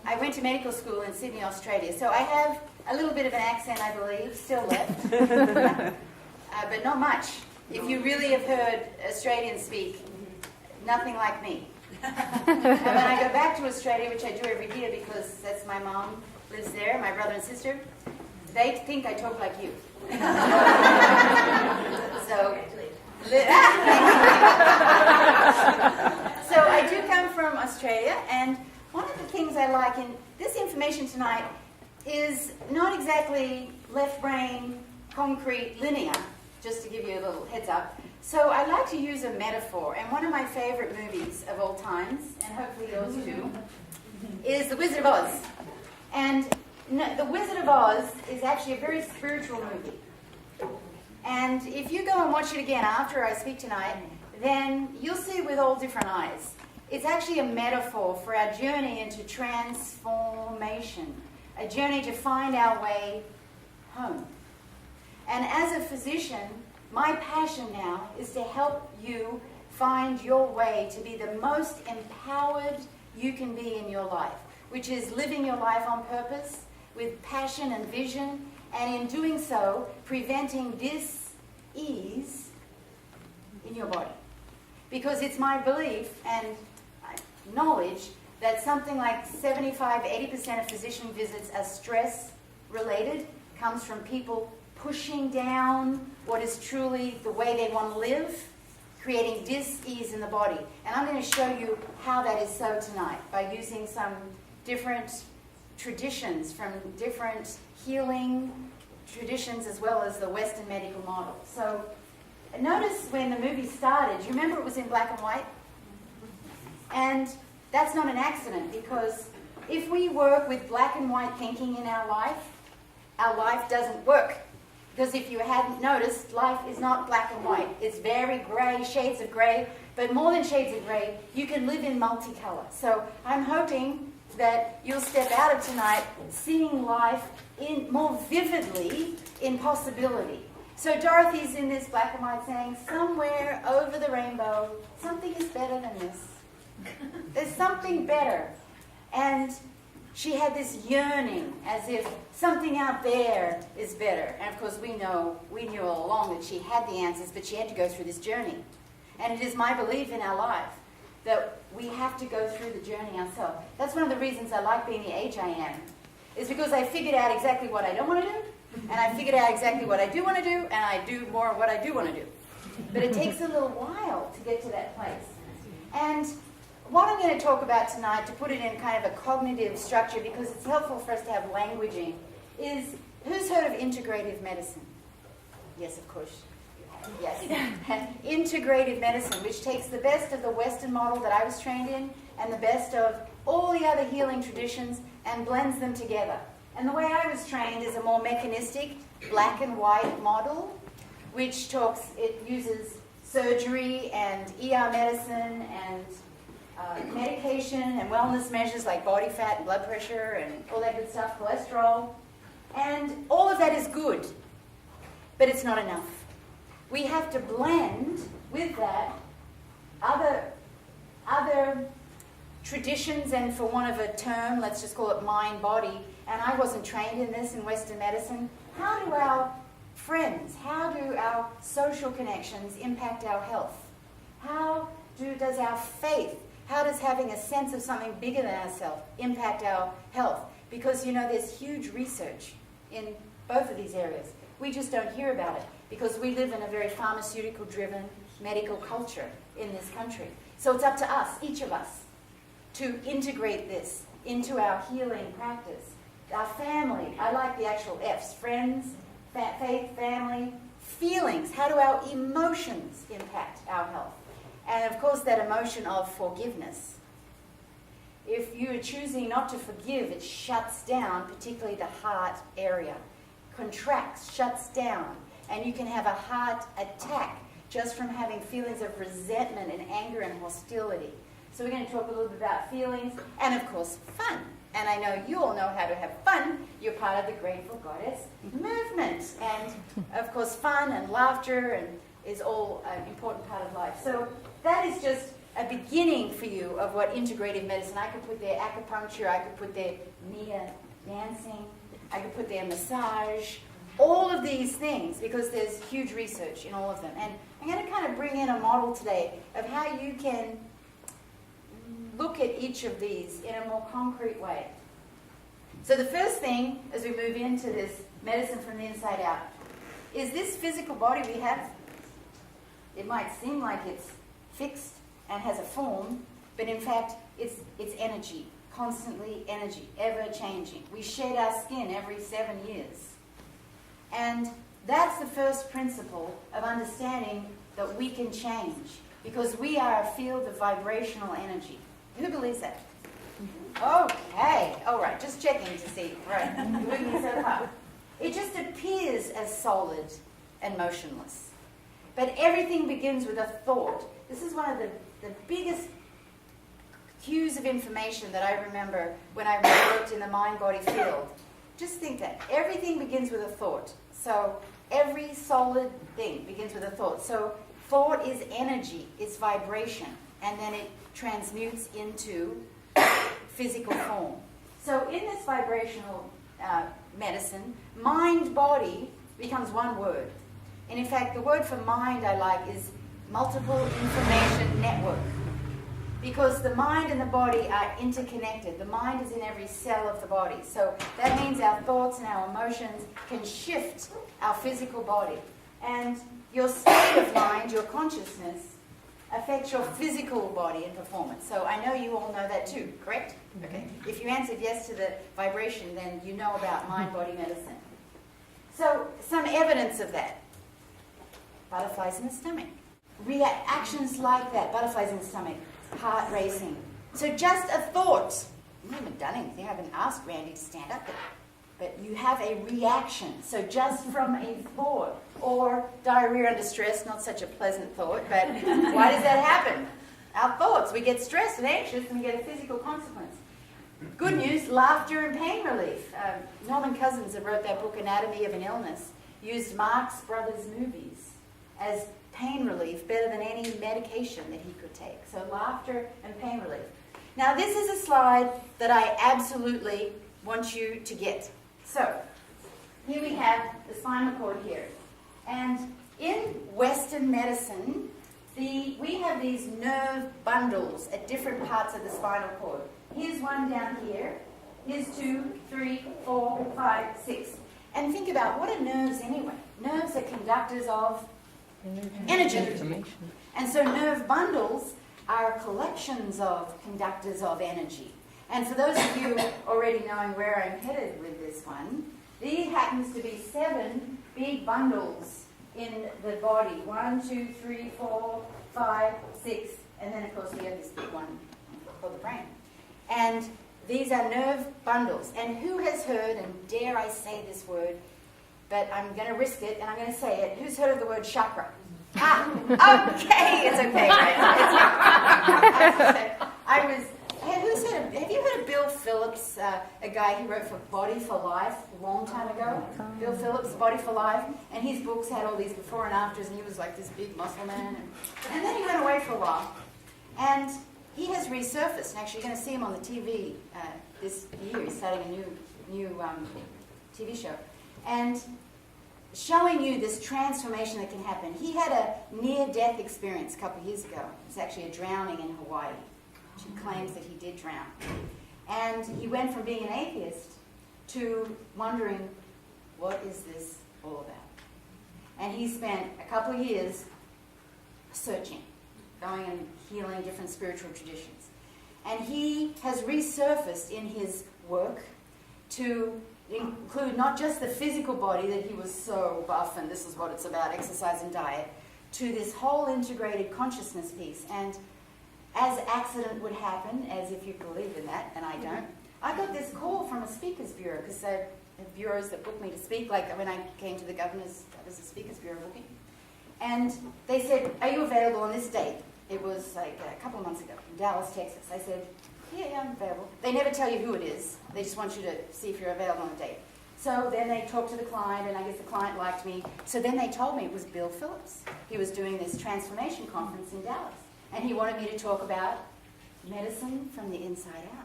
I went to medical school in Sydney, Australia, so I have a little bit of an accent, I believe, still left, but not much. If you really have heard Australians speak, nothing like me. And when I go back to Australia, which I do every year because that's my mom lives there, my brother and sister, they think I talk like you. So I do come from Australia, and one of the things I like in this information tonight is not exactly left brain, concrete, linear, just to give you a little heads up. So I like to use a metaphor, and one of my favorite movies of all times, and hopefully yours too, is The Wizard of Oz. And The Wizard of Oz is actually a very spiritual movie. And if you go and watch it again after I speak tonight, then you'll see it with all different eyes. It's actually a metaphor for our journey into transformation, a journey to find our way home. And as a physician, my passion now is to help you find your way to be the most empowered you can be in your life, which is living your life on purpose with passion and vision, and in doing so, preventing dis-ease in your body. Because it's my belief and knowledge that something like 75-80% of physician visits are stress-related, comes from people pushing down what is truly the way they want to live, creating dis-ease in the body. And I'm going to show you how that is so tonight by using some different traditions from different healing traditions as well as the Western medical model. So notice when the movie started, you remember it was in black and white? And that's not an accident, because if we work with black and white thinking in our life doesn't work. Because if you hadn't noticed, life is not black and white. It's very grey, shades of grey, but more than shades of grey, you can live in multicolour. So I'm hoping that you'll step out of tonight seeing life in more vividly in possibility. So Dorothy's in this black and white saying, somewhere over the rainbow, something is better than this. There's something better. And she had this yearning as if something out there is better. And of course we knew all along that she had the answers, but she had to go through this journey. And it is my belief in our life that we have to go through the journey ourselves. That's one of the reasons I like being the age I am, is because I figured out exactly what I don't want to do, and I figured out exactly what I do want to do, and I do more of what I do want to do. But it takes a little while to get to that place. And what I'm going to talk about tonight, to put it in kind of a cognitive structure, because it's helpful for us to have languaging, is who's heard of integrative medicine? Yes, of course. Yes. Integrative medicine, which takes the best of the Western model that I was trained in and the best of all the other healing traditions and blends them together. And the way I was trained is a more mechanistic, black and white model, which it uses surgery and ER medicine and medication and wellness measures like body fat and blood pressure and all that good stuff, cholesterol. And all of that is good, but it's not enough. We have to blend with that other traditions, and for want of a term, let's just call it mind-body. And I wasn't trained in this in Western medicine. How do our friends, how do our social connections impact our health? How does our faith, how does having a sense of something bigger than ourselves impact our health? Because, there's huge research in both of these areas. We just don't hear about it because we live in a very pharmaceutical-driven medical culture in this country. So it's up to us, each of us, to integrate this into our healing practice. Our family, I like the actual F's, friends, faith, family, feelings. How do our emotions impact our health? And of course that emotion of forgiveness. If you are choosing not to forgive, it shuts down, particularly the heart area. Contracts, shuts down, and you can have a heart attack just from having feelings of resentment and anger and hostility. So we're going to talk a little bit about feelings and, of course, fun. And I know you all know how to have fun. You're part of the Grateful Goddess movement. And, of course, fun and laughter is all an important part of life. So that is just a beginning for you of what integrative medicine. I could put there acupuncture, I could put there Mia dancing, I could put there massage, all of these things, because there's huge research in all of them. And I'm going to kind of bring in a model today of how you can look at each of these in a more concrete way. So the first thing, as we move into this medicine from the inside out, is this physical body we have. It might seem like it's fixed and has a form, but in fact, it's energy, constantly energy, ever changing. We shed our skin every 7 years. And that's the first principle of understanding that we can change, because we are a field of vibrational energy. Who believes that? Okay, all right, just checking to see. Right, you're with me so far. It just appears as solid and motionless. But everything begins with a thought. This is one of the biggest cues of information that I remember when I worked in the mind-body field. Just think that everything begins with a thought. So every solid thing begins with a thought. So thought is energy, it's vibration, and then it transmutes into physical form. So in this vibrational medicine, mind-body becomes one word. And in fact, the word for mind I like is multiple information network. Because the mind and the body are interconnected. The mind is in every cell of the body. So that means our thoughts and our emotions can shift our physical body. And your state of mind, your consciousness, affects your physical body and performance. So I know you all know that too, correct? Okay. If you answered yes to the vibration, then you know about mind-body medicine. So some evidence of that. Butterflies in the stomach. Reactions like that, butterflies in the stomach, heart racing. So just a thought. You haven't done anything. I haven't asked Randy to stand up there. But you have a reaction. So just from a thought. Or diarrhea under stress, not such a pleasant thought, but why does that happen? Our thoughts. We get stressed and anxious and we get a physical consequence. Good news, laughter and pain relief. Norman Cousins, who wrote that book, Anatomy of an Illness, used Marx Brothers movies as pain relief better than any medication that he could take. So laughter and pain relief. Now this is a slide that I absolutely want you to get. So here we have the spinal cord here. And in Western medicine, we have these nerve bundles at different parts of the spinal cord. Here's one down here. Here's 2, 3, 4, 5, 6. And think about, what are nerves anyway? Nerves are conductors of energy. And so nerve bundles are collections of conductors of energy. And for those of you already knowing where I'm headed with this one, these happens to be 7 big bundles in the body. 1, 2, 3, 4, 5, 6, and then of course we have this big one called the brain. And these are nerve bundles. And who has heard, and dare I say this word, but I'm going to risk it, and I'm going to say it. Who's heard of the word chakra? Okay, it's okay. Have you heard of Bill Phillips, a guy who wrote for Body for Life a long time ago? Bill Phillips, Body for Life, and his books had all these before and afters, and he was like this big muscle man. And then he went away for a while, and he has resurfaced. And actually, you're going to see him on the TV this year. He's starting a new TV show. And showing you this transformation that can happen. He had a near-death experience a couple of years ago. It was actually a drowning in Hawaii. He claims that he did drown. And he went from being an atheist to wondering, what is this all about? And he spent a couple of years searching, going and healing different spiritual traditions. And he has resurfaced in his work to include not just the physical body that he was so buff and this is what it's about, exercise and diet, to this whole integrated consciousness piece. And as accident would happen, as if you believe in that, and I don't, I got this call from a speakers bureau, because they have bureaus that book me to speak, like when I came to the governor's, that was a speakers bureau booking. And they said, are you available on this date? It was like a couple of months ago in Dallas, Texas. I said, yeah, I'm available. They never tell you who it is. They just want you to see if you're available on the date. So then they talked to the client, and I guess the client liked me. So then they told me it was Bill Phillips. He was doing this transformation conference in Dallas. and he wanted me to talk about medicine from the inside out.